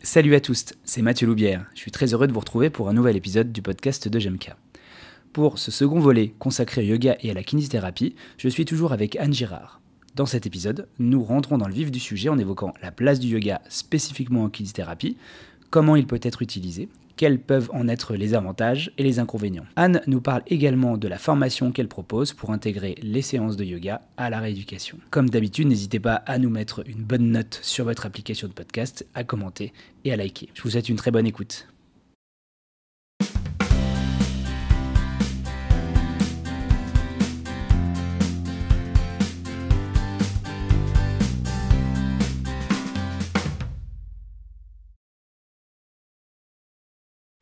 Salut à tous, c'est Mathieu Loubière. Je suis très heureux de vous retrouver pour un nouvel épisode du podcast de Jemka. Pour ce second volet consacré au yoga et à la kinésithérapie, je suis toujours avec Anne Girard. Dans cet épisode, nous rentrons dans le vif du sujet en évoquant la place du yoga spécifiquement en kinésithérapie, comment il peut être utilisé, quels peuvent en être les avantages et les inconvénients. Anne nous parle également de la formation qu'elle propose pour intégrer les séances de yoga à la rééducation. Comme d'habitude, n'hésitez pas à nous mettre une bonne note sur votre application de podcast, à commenter et à liker. Je vous souhaite une très bonne écoute.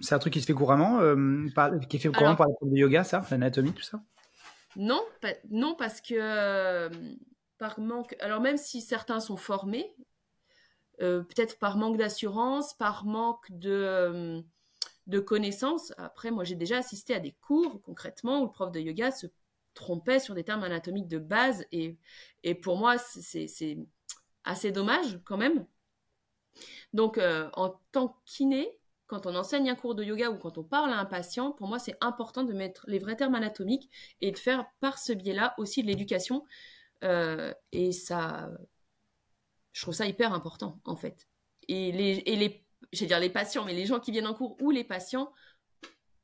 C'est un truc qui se fait couramment, qui est fait couramment par les profs de yoga, ça, l'anatomie, tout ça? Non, non parce que par manque. Alors même si certains sont formés, peut-être par manque d'assurance, par manque de connaissances. Après, moi, j'ai déjà assisté à des cours concrètement où le prof de yoga se trompait sur des termes anatomiques de base et pour moi, c'est assez dommage quand même. Donc, en tant que kiné, quand on enseigne un cours de yoga ou quand on parle à un patient, pour moi, c'est important de mettre les vrais termes anatomiques et de faire par ce biais-là aussi de l'éducation. Et ça, je trouve ça hyper important, en fait. Je vais dire les patients, mais les gens qui viennent en cours ou les patients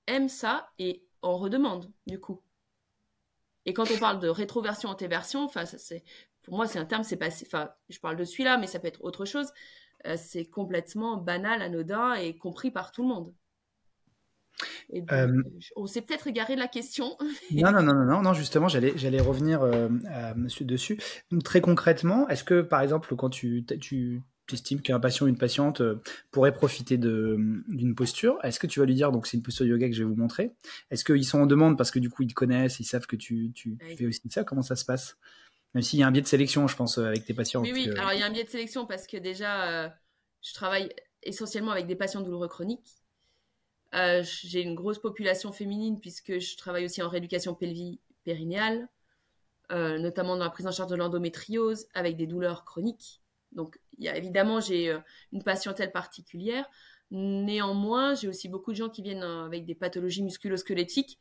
aiment ça et en redemandent, du coup. Et quand on parle de rétroversion, antéversion, pour moi, c'est un terme, je parle de celui-là, mais ça peut être autre chose. C'est complètement banal, anodin et compris par tout le monde. Et donc, on s'est peut-être égaré de la question. Non, justement, j'allais revenir à monsieur dessus. Donc, très concrètement, est-ce que, par exemple, quand tu estimes qu'un patient ou une patiente pourrait profiter d'une posture, est-ce que tu vas lui dire, donc c'est une posture yoga que je vais vous montrer, est-ce qu'ils sont en demande parce que du coup, ils te connaissent, ils savent que tu fais aussi ça? Comment ça se passe? Même s'il y a un biais de sélection, je pense, avec tes patients. Oui, alors il y a un biais de sélection parce que déjà, je travaille essentiellement avec des patients douloureux chroniques. J'ai une grosse population féminine puisque je travaille aussi en rééducation périnéale, notamment dans la prise en charge de l'endométriose avec des douleurs chroniques. Donc, évidemment, j'ai une patientèle particulière. Néanmoins, j'ai aussi beaucoup de gens qui viennent avec des pathologies musculo-squelettiques,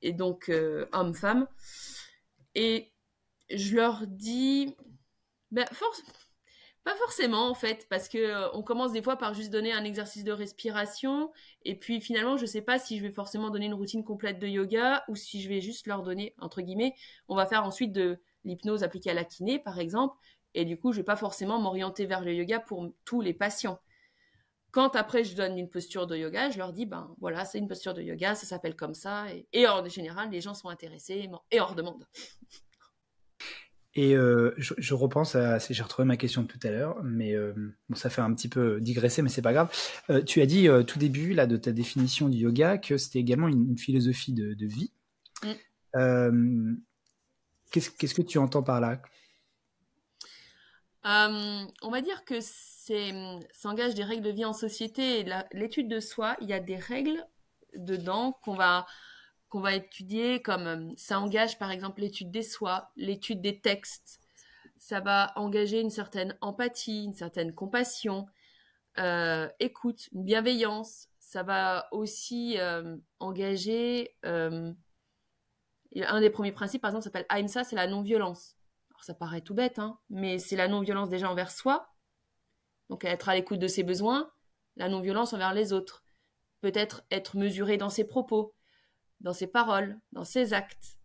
et donc hommes-femmes. Et je leur dis, pas forcément en fait, parce que on commence des fois par juste donner un exercice de respiration, et puis finalement je sais pas si je vais forcément donner une routine complète de yoga ou si je vais juste leur donner, entre guillemets, on va faire ensuite de l'hypnose appliquée à la kiné par exemple, et du coup je vais pas forcément m'orienter vers le yoga pour tous les patients. Quand après je donne une posture de yoga, je leur dis ben voilà, c'est une posture de yoga, ça s'appelle comme ça, et en général les gens sont intéressés et en redemandent. Et je repense à, j'ai retrouvé ma question de tout à l'heure, mais bon, ça fait un petit peu digresser, mais c'est pas grave. Tu as dit tout début là de ta définition du yoga que c'était également une philosophie de vie. Qu'est-ce que tu entends par là? On va dire que ça engage des règles de vie en société. Et l'étude de soi, il y a des règles dedans qu'on va étudier, comme ça engage par exemple l'étude des soi, l'étude des textes. Ça va engager une certaine empathie, une certaine compassion, écoute, une bienveillance. Ça va aussi engager un des premiers principes, par exemple, s'appelle Ahimsa, c'est la non-violence. Alors ça paraît tout bête, hein, mais c'est la non-violence déjà envers soi, donc être à l'écoute de ses besoins, la non-violence envers les autres, peut-être être mesuré dans ses propos, dans ses paroles, dans ses actes.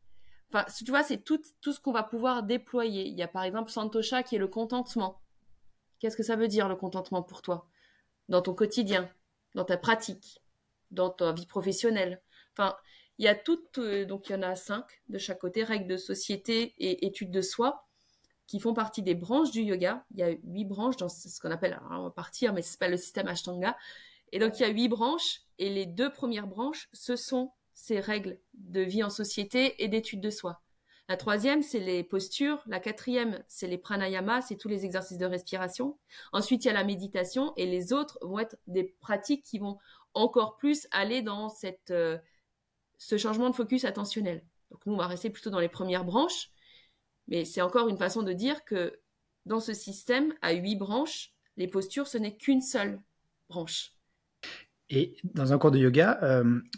Enfin, tu vois, c'est tout ce qu'on va pouvoir déployer. Il y a par exemple Santosha qui est le contentement. Qu'est-ce que ça veut dire le contentement pour toi? Dans ton quotidien, dans ta pratique, dans ta vie professionnelle. Enfin, il y a donc il y en a 5 de chaque côté, règles de société et études de soi, qui font partie des branches du yoga. Il y a 8 branches dans ce qu'on appelle, alors on va partir, mais ça s'appelle le système Ashtanga. Et donc il y a 8 branches, et les 2 premières branches, ce sont ces règles de vie en société et d'études de soi. La 3e, c'est les postures. La 4e, c'est les pranayamas, c'est tous les exercices de respiration. Ensuite, il y a la méditation, et les autres vont être des pratiques qui vont encore plus aller dans ce changement de focus attentionnel. Donc nous, on va rester plutôt dans les premières branches, mais c'est encore une façon de dire que dans ce système, à 8 branches, les postures, ce n'est qu'une seule. branches. Et dans un cours de yoga,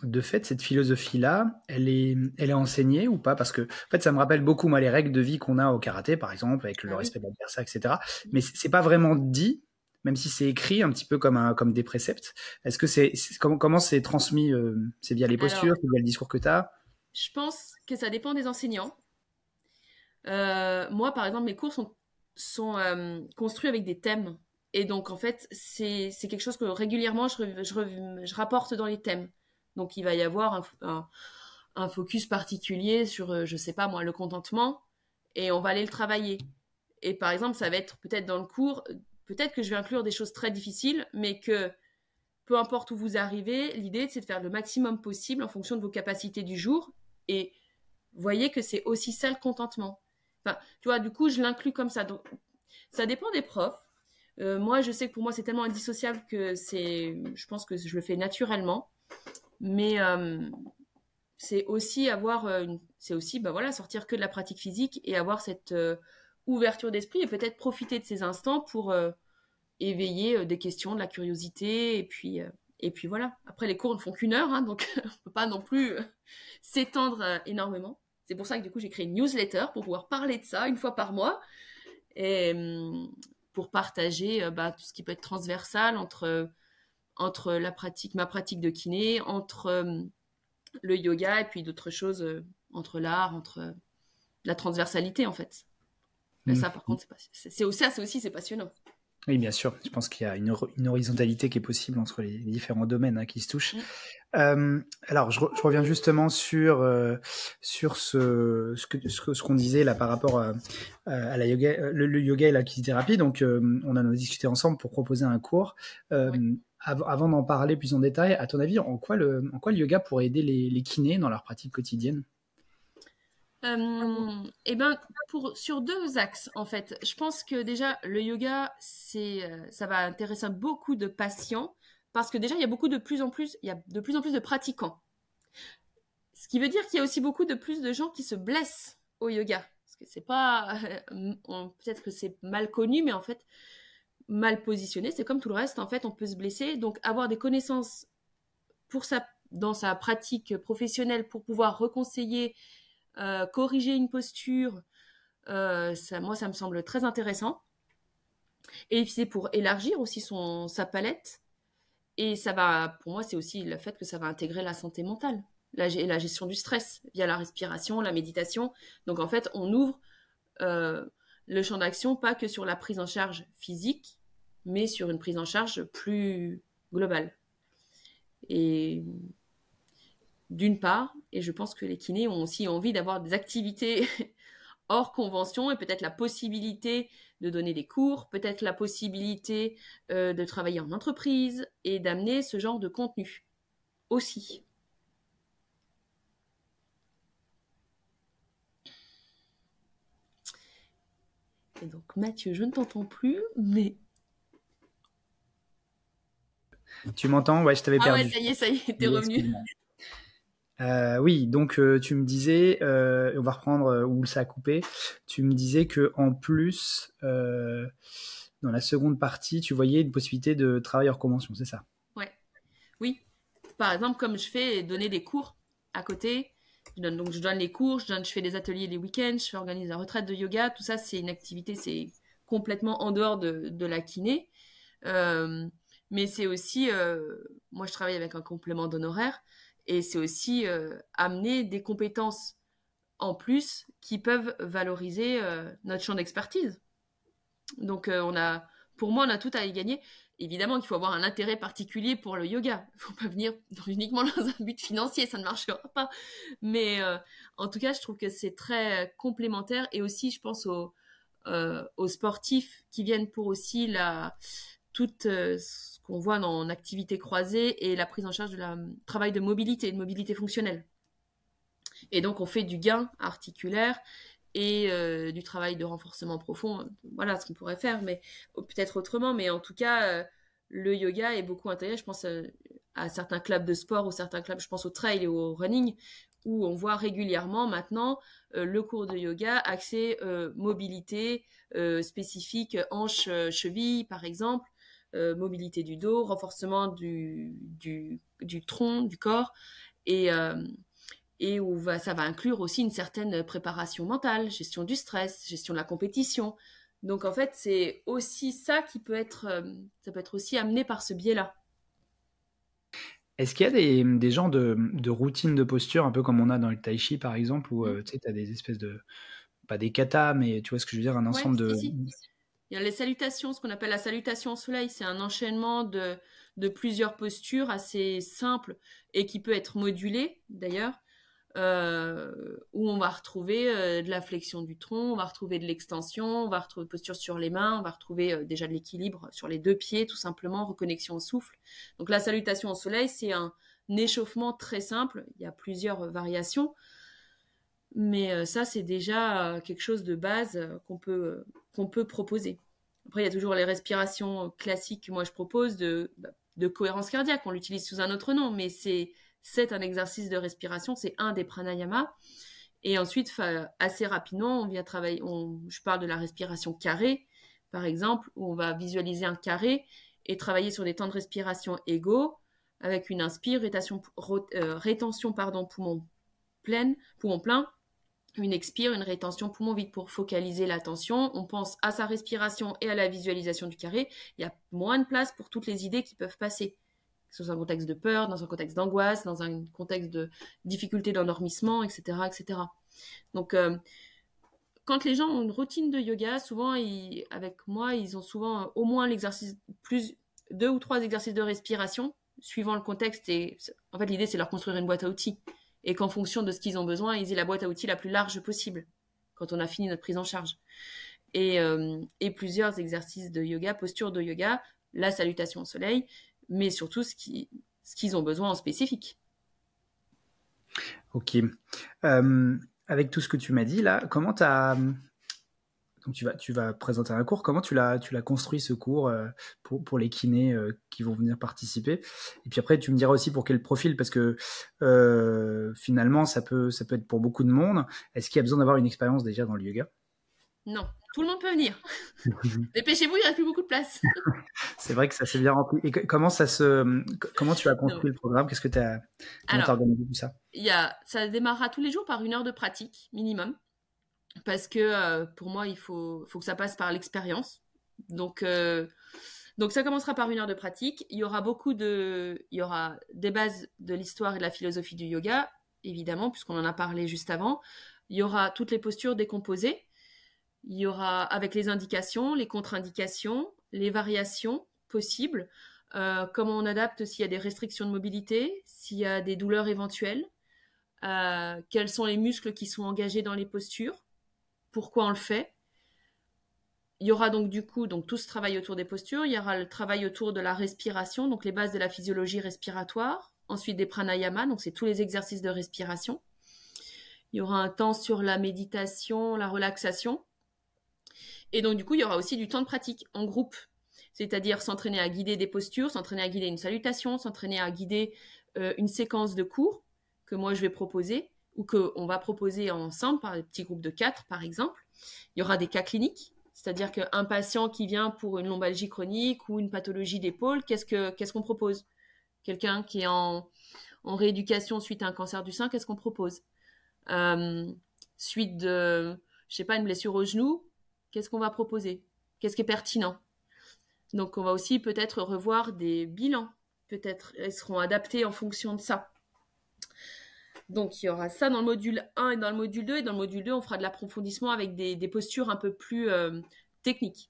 de fait, cette philosophie-là, elle est enseignée ou pas? Parce que, en fait, ça me rappelle beaucoup, moi, les règles de vie qu'on a au karaté, par exemple, avec le Ah oui. respect de l'adversaire, etc. Mais c'est pas vraiment dit, même si c'est écrit un petit peu comme des préceptes. Est-ce que comment c'est transmis? C'est via les postures, Alors, c'est via le discours que tu as? je pense que ça dépend des enseignants. Moi, par exemple, mes cours sont construits avec des thèmes. Et donc, en fait, c'est quelque chose que régulièrement, je rapporte dans les thèmes. Donc, il va y avoir un focus particulier sur, je sais pas moi, le contentement, et on va aller le travailler. Et par exemple, ça va être peut-être dans le cours, peut-être que je vais inclure des choses très difficiles, mais que peu importe où vous arrivez, l'idée, c'est de faire le maximum possible en fonction de vos capacités du jour. Et voyez que c'est aussi ça le contentement. Enfin, tu vois, du coup, je l'inclus comme ça. Donc, ça dépend des profs. Moi, je sais que pour moi, c'est tellement indissociable que je pense que je le fais naturellement. Mais c'est aussi bah voilà, sortir que de la pratique physique et avoir cette ouverture d'esprit et peut-être profiter de ces instants pour éveiller des questions, de la curiosité et puis voilà. Après, les cours ne font qu'1 heure, hein, donc on peut pas non plus s'étendre énormément. C'est pour ça que du coup, j'ai créé une newsletter pour pouvoir parler de ça 1 fois par mois et pour partager bah, tout ce qui peut être transversal entre ma pratique de kiné, entre le yoga et puis d'autres choses, entre l'art, entre la transversalité en fait. Mais ça, par contre, c'est aussi c'est passionnant. Oui, bien sûr. Je pense qu'il y a une horizontalité qui est possible entre les différents domaines qui se touchent. Alors, je reviens justement sur ce qu'on disait là par rapport à la yoga, le yoga et la kinésithérapie. Donc, on en a discuté ensemble pour proposer un cours. Oui. Avant d'en parler plus en détail, à ton avis, en quoi le yoga pourrait aider les kinés dans leur pratique quotidienne? Eh ben, sur 2 axes, en fait. Je pense que déjà, le yoga, ça va intéresser beaucoup de patients parce que déjà, il y a de plus en plus de pratiquants. Ce qui veut dire qu'il y a aussi de plus de gens qui se blessent au yoga. Parce que c'est pas, peut-être que c'est mal connu, mais en fait, mal positionné, c'est comme tout le reste. En fait, on peut se blesser. Donc, avoir des connaissances dans sa pratique professionnelle pour pouvoir reconseiller corriger une posture, moi, ça me semble très intéressant. Et c'est pour élargir aussi sa palette. Et pour moi, c'est aussi le fait que ça va intégrer la santé mentale, la gestion du stress via la respiration, la méditation. Donc, en fait, on ouvre le champ d'action, pas que sur la prise en charge physique, mais sur une prise en charge plus globale. Et d'une part, et je pense que les kinés ont aussi envie d'avoir des activités hors convention et peut-être la possibilité de donner des cours, peut-être la possibilité de travailler en entreprise et d'amener ce genre de contenu aussi. Et donc Mathieu, je ne t'entends plus, mais... Tu m'entends? Ouais, je t'avais perdu. Ah ouais, ça y est, t'es revenu. Oui, donc tu me disais, on va reprendre où ça a coupé. Tu me disais que en plus, dans la seconde partie, tu voyais une possibilité de travail hors convention, c'est ça? Ouais, oui. Par exemple, comme je fais donner des cours à côté, je donne les cours, je fais des ateliers les week-ends, je organise la retraite de yoga, tout ça, c'est une activité, c'est complètement en dehors de la kiné. Mais c'est aussi, moi je travaille avec un complément d'honoraires, et c'est aussi amener des compétences en plus qui peuvent valoriser notre champ d'expertise. Donc pour moi, on a tout à y gagner. Évidemment qu'il faut avoir un intérêt particulier pour le yoga. Il ne faut pas venir uniquement dans un but financier, ça ne marchera pas. Mais en tout cas, je trouve que c'est très complémentaire. Et aussi, je pense aux sportifs qui viennent pour aussi tout ce qu'on voit en activité croisée et la prise en charge de la travail de mobilité fonctionnelle. Et donc, on fait du gain articulaire et du travail de renforcement profond. Voilà ce qu'on pourrait faire, mais peut-être autrement. Mais en tout cas, le yoga est beaucoup intégré. Je pense à certains clubs de sport ou certains clubs, je pense au trail et au running, où on voit régulièrement maintenant le cours de yoga axé mobilité spécifique hanche, cheville, par exemple. mobilité du dos, renforcement du tronc, du corps, et où ça va inclure aussi une certaine préparation mentale, gestion du stress, gestion de la compétition. Donc en fait, c'est aussi ça qui peut être, ça peut être aussi amené par ce biais-là. Est-ce qu'il y a des genres de routines de posture, un peu comme on a dans le tai chi par exemple, où tu sais, tu as des espèces de, pas des katas, mais tu vois ce que je veux dire, un Ouais, ensemble de... si. Il y a les salutations, ce qu'on appelle la salutation au soleil, c'est un enchaînement de plusieurs postures assez simples et qui peut être modulé d'ailleurs, où on va retrouver de la flexion du tronc, on va retrouver de l'extension, on va retrouver posture sur les mains, on va retrouver déjà de l'équilibre sur les deux pieds, tout simplement, reconnexion au souffle. Donc la salutation au soleil, c'est un échauffement très simple, il y a plusieurs variations, mais ça, c'est déjà quelque chose de base qu'on peut proposer. Après, il y a toujours les respirations classiques que moi je propose de cohérence cardiaque. On l'utilise sous un autre nom, mais c'est un exercice de respiration, c'est un des pranayamas. Et ensuite, assez rapidement, on vient travailler. Je parle de la respiration carrée, par exemple, où on va visualiser un carré et travailler sur des temps de respiration égaux, avec une inspire, rétention, poumon plein, une expire, une rétention poumon vide pour focaliser l'attention. On pense à sa respiration et à la visualisation du carré. Il y a moins de place pour toutes les idées qui peuvent passer. Que ce soit dans un contexte de peur, dans un contexte d'angoisse, dans un contexte de difficulté d'endormissement, etc., etc. Donc, quand les gens ont une routine de yoga, souvent, avec moi, ils ont souvent au moins l'exercice, plus 2 ou 3 exercices de respiration, suivant le contexte. Et en fait, l'idée, c'est leur construire une boîte à outils. Et qu'en fonction de ce qu'ils ont besoin, ils aient la boîte à outils la plus large possible quand on a fini notre prise en charge. Et plusieurs exercices de yoga, posture de yoga, la salutation au soleil, mais surtout ce qu'ils ont besoin en spécifique. Ok. Avec tout ce que tu m'as dit là, comment donc tu vas présenter un cours, comment tu l'as construit ce cours pour les kinés qui vont venir participer? Et puis après, tu me diras aussi pour quel profil, parce que finalement, ça peut être pour beaucoup de monde. Est-ce qu'il y a besoin d'avoir une expérience déjà dans le yoga? Non, tout le monde peut venir. Dépêchez-vous, il reste plus beaucoup de place. C'est vrai que ça s'est bien rempli. Et comment tu as construit le programme? Qu'est-ce que comment t'as organisé tout ça? Ça démarrera tous les jours par 1 heure de pratique minimum. Parce que pour moi, il faut que ça passe par l'expérience. Donc ça commencera par 1 heure de pratique. Il y aura des bases de l'histoire et de la philosophie du yoga, évidemment, puisqu'on en a parlé juste avant. Il y aura toutes les postures décomposées. Il y aura avec les indications, les contre-indications, les variations possibles, comment on adapte s'il y a des restrictions de mobilité, s'il y a des douleurs éventuelles, quels sont les muscles qui sont engagés dans les postures, pourquoi on le fait. Il y aura donc du coup tout ce travail autour des postures. Il y aura le travail autour de la respiration, donc les bases de la physiologie respiratoire. Ensuite des pranayamas, donc c'est tous les exercices de respiration. Il y aura un temps sur la méditation, la relaxation. Et donc du coup, il y aura aussi du temps de pratique en groupe. C'est-à-dire s'entraîner à guider des postures, s'entraîner à guider une salutation, s'entraîner à guider une séquence de cours que moi je vais proposer, ou qu'on va proposer ensemble par des petits groupes de 4, par exemple. Il y aura des cas cliniques, c'est-à-dire qu'un patient qui vient pour une lombalgie chronique ou une pathologie d'épaule, qu'est-ce qu'on propose? Quelqu'un qui est en rééducation suite à un cancer du sein, qu'est-ce qu'on propose? Suite de, je sais pas, une blessure au genou, qu'est-ce qu'on va proposer? Qu'est-ce qui est pertinent? Donc, on va aussi peut-être revoir des bilans. Peut-être elles seront adaptées en fonction de ça. Donc, il y aura ça dans le module 1 et dans le module 2. Et dans le module 2, on fera de l'approfondissement avec des postures un peu plus techniques.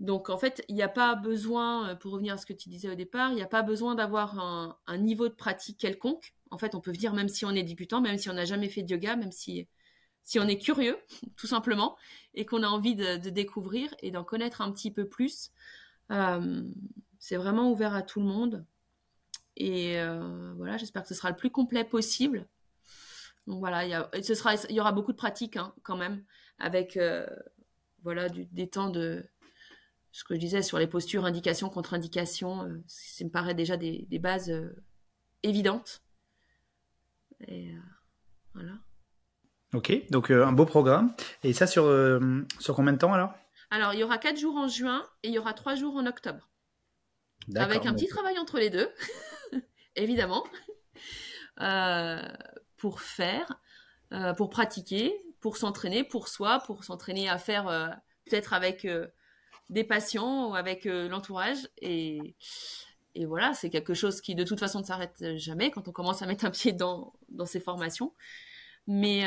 Donc, en fait, il n'y a pas besoin, pour revenir à ce que tu disais au départ, il n'y a pas besoin d'avoir un niveau de pratique quelconque. En fait, on peut venir même si on est débutant, même si on n'a jamais fait de yoga, même si on est curieux, tout simplement, et qu'on a envie de découvrir et d'en connaître un petit peu plus. C'est vraiment ouvert à tout le monde. Et voilà, j'espère que ce sera le plus complet possible. Donc voilà, il y aura beaucoup de pratiques quand même, avec des temps de ce que je disais sur les postures, indications, contre-indications. Ça me paraît déjà des bases évidentes. Et voilà. Ok, donc un beau programme. Et ça sur combien de temps alors? Alors, il y aura 4 jours en juin et il y aura 3 jours en octobre. avec D'accord. un petit travail entre les deux, évidemment, euh, pour faire, pour pratiquer, pour s'entraîner pour soi, pour s'entraîner à faire peut-être avec des patients ou avec l'entourage. Et voilà, c'est quelque chose qui de toute façon ne s'arrête jamais quand on commence à mettre un pied dans ces formations. Mais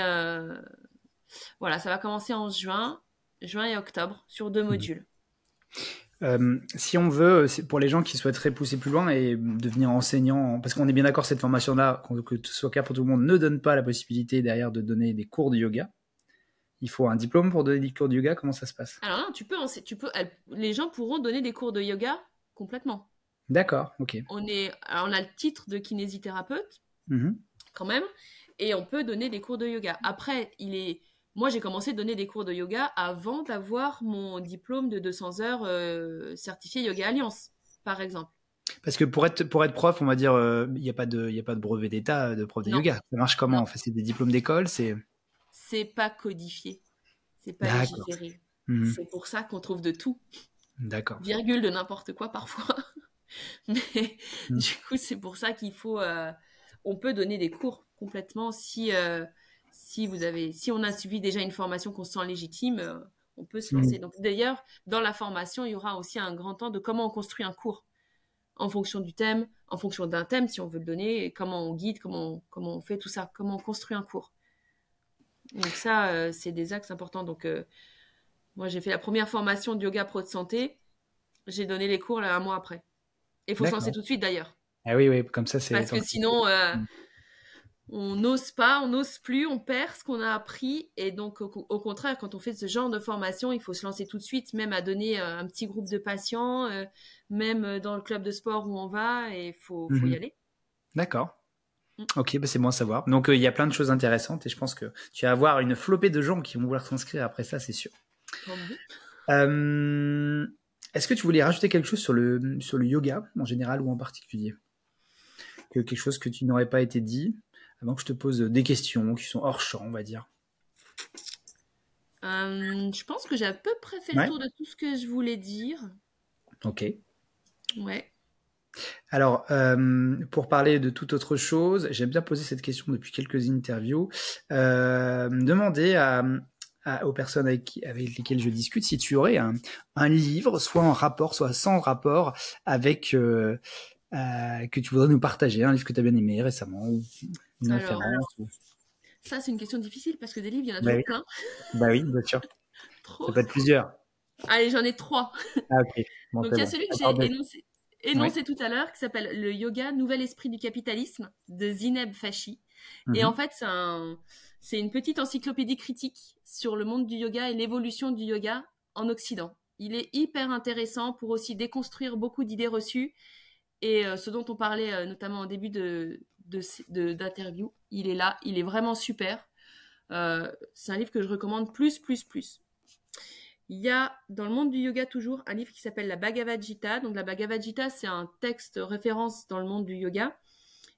voilà, ça va commencer en juin et octobre, sur 2 modules. Si on veut, c'est pour les gens qui souhaiteraient pousser plus loin et devenir enseignant, parce qu'on est bien d'accord, cette formation-là, que ce soit clair pour tout le monde, ne donne pas la possibilité derrière de donner des cours de yoga. Il faut un diplôme pour donner des cours de yoga. Comment ça se passe? Alors non, les gens pourront donner des cours de yoga complètement. D'accord, ok. Alors on a le titre de kinésithérapeute Mhm. quand même, et on peut donner des cours de yoga. Après, moi j'ai commencé à donner des cours de yoga avant d'avoir mon diplôme de 200 heures certifié Yoga Alliance, par exemple. Parce que pour être prof, on va dire, il n'y a pas de brevet d'état de prof de Non, yoga. Ça marche comment? non, En fait, c'est des diplômes d'école, c'est pas codifié, c'est pas D'accord. légiféré. Mhm. C'est pour ça qu'on trouve de tout, D'accord. virgule de n'importe quoi parfois. Mais Mhm. du coup, c'est pour ça qu'il faut. On peut donner des cours complètement si si on a suivi déjà une formation qu'on se sent légitime, on peut se lancer. Mhm. Donc d'ailleurs, dans la formation, il y aura aussi un grand temps de comment on construit un cours en fonction du thème, en fonction d'un thème si on veut le donner, et comment on guide, comment on fait tout ça, comment on construit un cours. Donc ça, c'est des axes importants. Donc moi, j'ai fait la première formation de yoga pro de santé. J'ai donné les cours là, un mois après. Et il faut se lancer D'accord. tout de suite d'ailleurs. Ah oui, oui, comme ça, c'est Parce que sinon, Mhm. on n'ose pas, on n'ose plus, on perd ce qu'on a appris. Et donc, au contraire, quand on fait ce genre de formation, il faut se lancer tout de suite, même à donner un petit groupe de patients, même dans le club de sport où on va, et faut y Mhm. aller. D'accord. Mm. Ok, bah c'est bon à savoir. Donc il y a plein de choses intéressantes et je pense que tu vas avoir une flopée de gens qui vont vouloir s'inscrire après ça, c'est sûr. Tant mieux. Euh, Est-ce que tu voulais rajouter quelque chose sur le yoga en général ou en particulier? Quelque chose que tu n'aurais pas été dit avant que je te pose des questions qui sont hors champ, on va dire. Je pense que j'ai à peu près fait le Ouais. tour de tout ce que je voulais dire. Ok. Ouais. Alors, pour parler de toute autre chose, j'aime bien poser cette question depuis quelques interviews. Demander aux personnes avec lesquelles je discute si tu aurais un livre, soit en rapport, soit sans rapport, avec que tu voudrais nous partager, un livre que tu as bien aimé récemment, ou une Alors, référence. ça, c'est une question difficile parce que des livres, il y en a Bah toujours oui, plein. bah oui, bien sûr. Ça Trop. peut être plusieurs. Allez, j'en ai 3. Ah ok, bon Donc, c'est il y a bon. celui que Attends, j'ai oui. énoncé tout à l'heure, qui s'appelle Le yoga, nouvel esprit du capitalisme, de Zineb Fashi. Et en Mhm. fait, c'est une petite encyclopédie critique sur le monde du yoga et l'évolution du yoga en Occident. Il est hyper intéressant pour aussi déconstruire beaucoup d'idées reçues et ce dont on parlait notamment au début d'interview. Il est là, il est vraiment super. C'est un livre que je recommande plus. Il y a dans le monde du yoga toujours un livre qui s'appelle la Bhagavad Gita. Donc la Bhagavad Gita, c'est un texte référence dans le monde du yoga.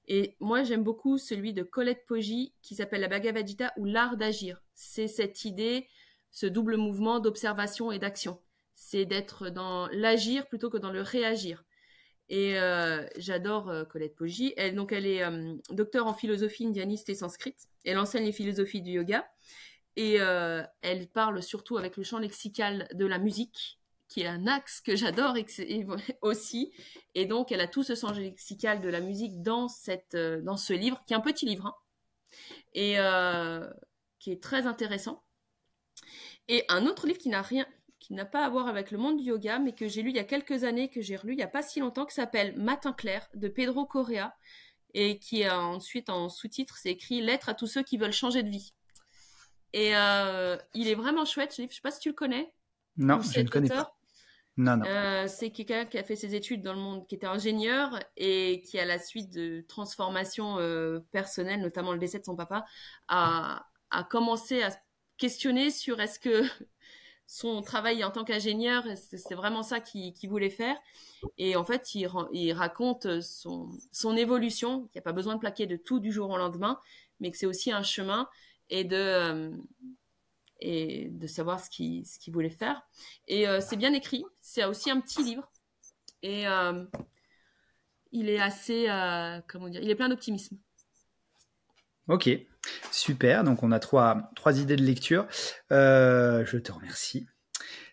Et moi, j'aime beaucoup celui de Colette Poggi qui s'appelle la Bhagavad Gita ou l'art d'agir. C'est cette idée, ce double mouvement d'observation et d'action. C'est d'être dans l'agir plutôt que dans le réagir. Et j'adore Colette Poggi. Elle est docteure en philosophie indianiste et sanscrite. Elle enseigne les philosophies du yoga. Et elle parle surtout avec le champ lexical de la musique, qui est un axe que j'adore aussi. Et donc, elle a tout ce champ lexical de la musique dans ce livre, qui est un petit livre, hein, et qui est très intéressant. Et un autre livre qui n'a pas à voir avec le monde du yoga, mais que j'ai lu il y a quelques années, que j'ai relu il n'y a pas si longtemps, qui s'appelle Matin clair, de Pedro Correa, et qui est ensuite en sous-titre, c'est écrit Lettre à tous ceux qui veulent changer de vie. Et il est vraiment chouette, ce livre. Je sais pas si tu le connais, Non, ou je ne cet connais pas. auteur. Non, non. C'est quelqu'un qui a fait ses études dans le monde, qui était ingénieur et qui, à la suite de transformations personnelles, notamment le décès de son papa, a commencé à se questionner sur est-ce que son travail en tant qu'ingénieur, c'est vraiment ça qu'il voulait faire. Et en fait, il raconte son évolution, qu'il n'y a pas besoin de plaquer de tout du jour au lendemain, mais que c'est aussi un chemin et de savoir ce qu'il voulait faire. Et c'est bien écrit. C'est aussi un petit livre. et il est assez, comment dire, il est plein d'optimisme. Ok, super. Donc, on a trois idées de lecture. Je te remercie.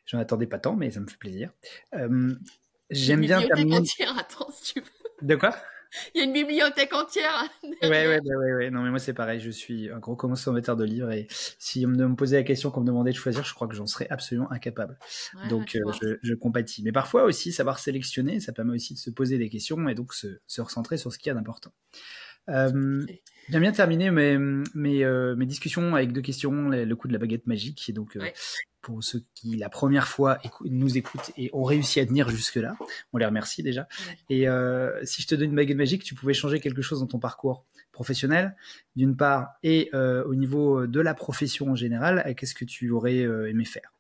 J'en attendais pas tant, mais ça me fait plaisir. J'ai une J'aime bien bibliothèque terminer. entière, attends, si tu veux. De quoi? Il y a une bibliothèque entière derrière. Ouais. Non, mais moi, c'est pareil. Je suis un gros consommateur de livres et si on me posait la question, qu'on me demandait de choisir, je crois que j'en serais absolument incapable. Ouais, Donc, tu vois. je compatis. Mais parfois aussi, savoir sélectionner, ça permet aussi de se poser des questions et donc se recentrer sur ce qu'il y a d'important. J'aime bien terminer mes discussions avec deux questions, le coup de la baguette magique. Et donc, Ouais. pour ceux qui, la première fois, nous écoutent et ont réussi à tenir jusque-là, on les remercie déjà. Ouais. Et si je te donne une baguette magique, tu pouvais changer quelque chose dans ton parcours professionnel, d'une part, et au niveau de la profession en général, qu'est-ce que tu aurais aimé faire?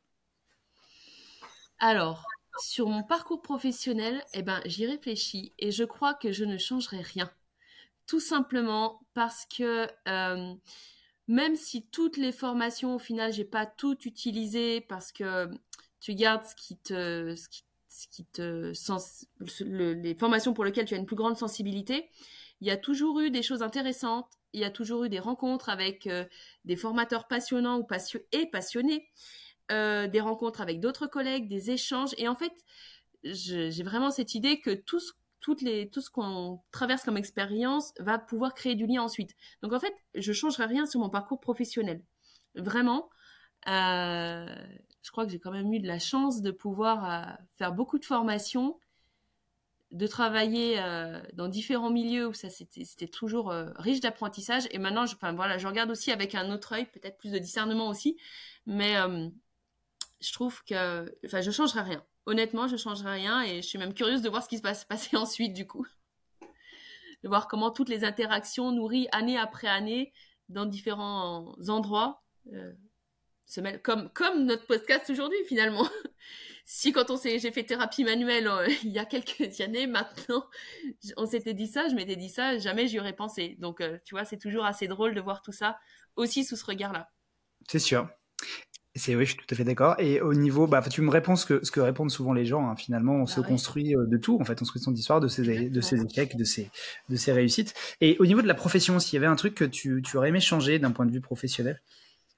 Alors, sur mon parcours professionnel, eh ben, j'y réfléchis et je crois que je ne changerai rien. Tout simplement parce que même si toutes les formations, au final, j'ai pas tout utilisé parce que tu gardes les formations pour lesquelles tu as une plus grande sensibilité, il y a toujours eu des choses intéressantes, il y a toujours eu des rencontres avec des formateurs passionnants et passionnés, des rencontres avec d'autres collègues, des échanges. Et en fait, j'ai vraiment cette idée que tout ce qu'on traverse comme expérience va pouvoir créer du lien ensuite. Donc en fait, je changerai rien sur mon parcours professionnel. Vraiment, je crois que j'ai quand même eu de la chance de pouvoir faire beaucoup de formations, de travailler dans différents milieux où ça c'était toujours riche d'apprentissage. Et maintenant, je regarde aussi avec un autre œil, peut-être plus de discernement aussi, mais je trouve que, je changerai rien. Honnêtement, je changerai rien et je suis même curieuse de voir ce qui se passer ensuite du coup, de voir comment toutes les interactions nourries année après année dans différents endroits se mêlent, comme notre podcast aujourd'hui finalement. Si quand j'ai fait thérapie manuelle il y a quelques années, maintenant on s'était dit ça, je m'étais dit ça, jamais j'y aurais pensé. Donc tu vois, c'est toujours assez drôle de voir tout ça aussi sous ce regard-là. C'est sûr. Oui, je suis tout à fait d'accord. Et au niveau, tu me réponds ce que répondent souvent les gens. Hein. Finalement, on se Ouais. construit de tout. En fait, on se construit son histoire, de ses échecs, de ses réussites. Et au niveau de la profession, s'il y avait un truc que tu aurais aimé changer d'un point de vue professionnel?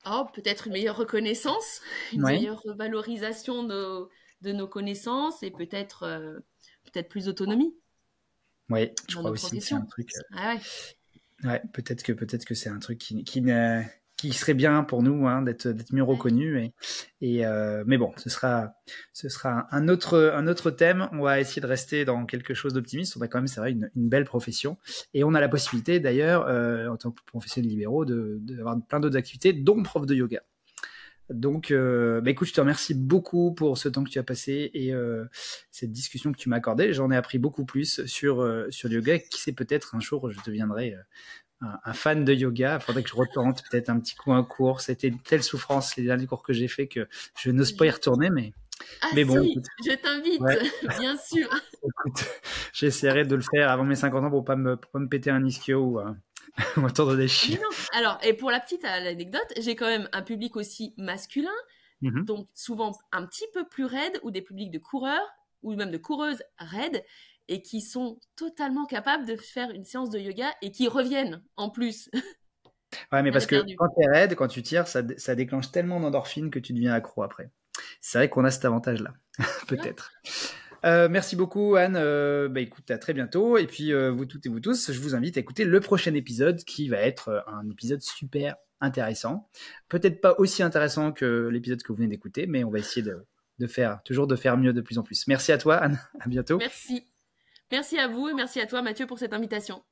Oh, peut-être une meilleure reconnaissance, une meilleure valorisation de nos connaissances et peut-être plus d'autonomie. Oui, je dans crois nos aussi que c'est un professions. truc. Ah ouais. Ouais, peut-être que c'est un truc qui serait bien pour nous, hein, d'être mieux reconnu. Mais bon, ce sera un autre thème. On va essayer de rester dans quelque chose d'optimiste. On a quand même, c'est vrai, une belle profession. Et on a la possibilité, d'ailleurs, en tant que professionnels libéraux, d'avoir plein d'autres activités, dont prof de yoga. Donc, écoute, je te remercie beaucoup pour ce temps que tu as passé et cette discussion que tu m'as accordée. J'en ai appris beaucoup plus sur le yoga. Qui sait, peut-être un jour, je deviendrai un fan de yoga. Il faudrait que je retente peut-être un petit coup un cours. C'était une telle souffrance les derniers cours que j'ai fait que je n'ose pas y retourner. Mais bon, si, écoute, je t'invite, ouais. bien sûr. Écoute, j'essaierai de le faire avant mes 50 ans pour pas me péter un ischio ou un tendon d'Achille. Mais non. Alors, et pour la petite anecdote, j'ai quand même un public aussi masculin, donc souvent un petit peu plus raide, ou des publics de coureurs, ou même de coureuses raides, et qui sont totalement capables de faire une séance de yoga et qui reviennent en plus. Ouais, mais parce que quand t'es raide, quand tu tires, ça déclenche tellement d'endorphines que tu deviens accro après. C'est vrai qu'on a cet avantage-là, peut-être. Merci beaucoup, Anne. Écoute, à très bientôt. Et puis, vous toutes et vous tous, je vous invite à écouter le prochain épisode qui va être un épisode super intéressant. Peut-être pas aussi intéressant que l'épisode que vous venez d'écouter, mais on va essayer de faire mieux de plus en plus. Merci à toi, Anne. À bientôt. Merci. Merci à vous et merci à toi, Mathieu, pour cette invitation.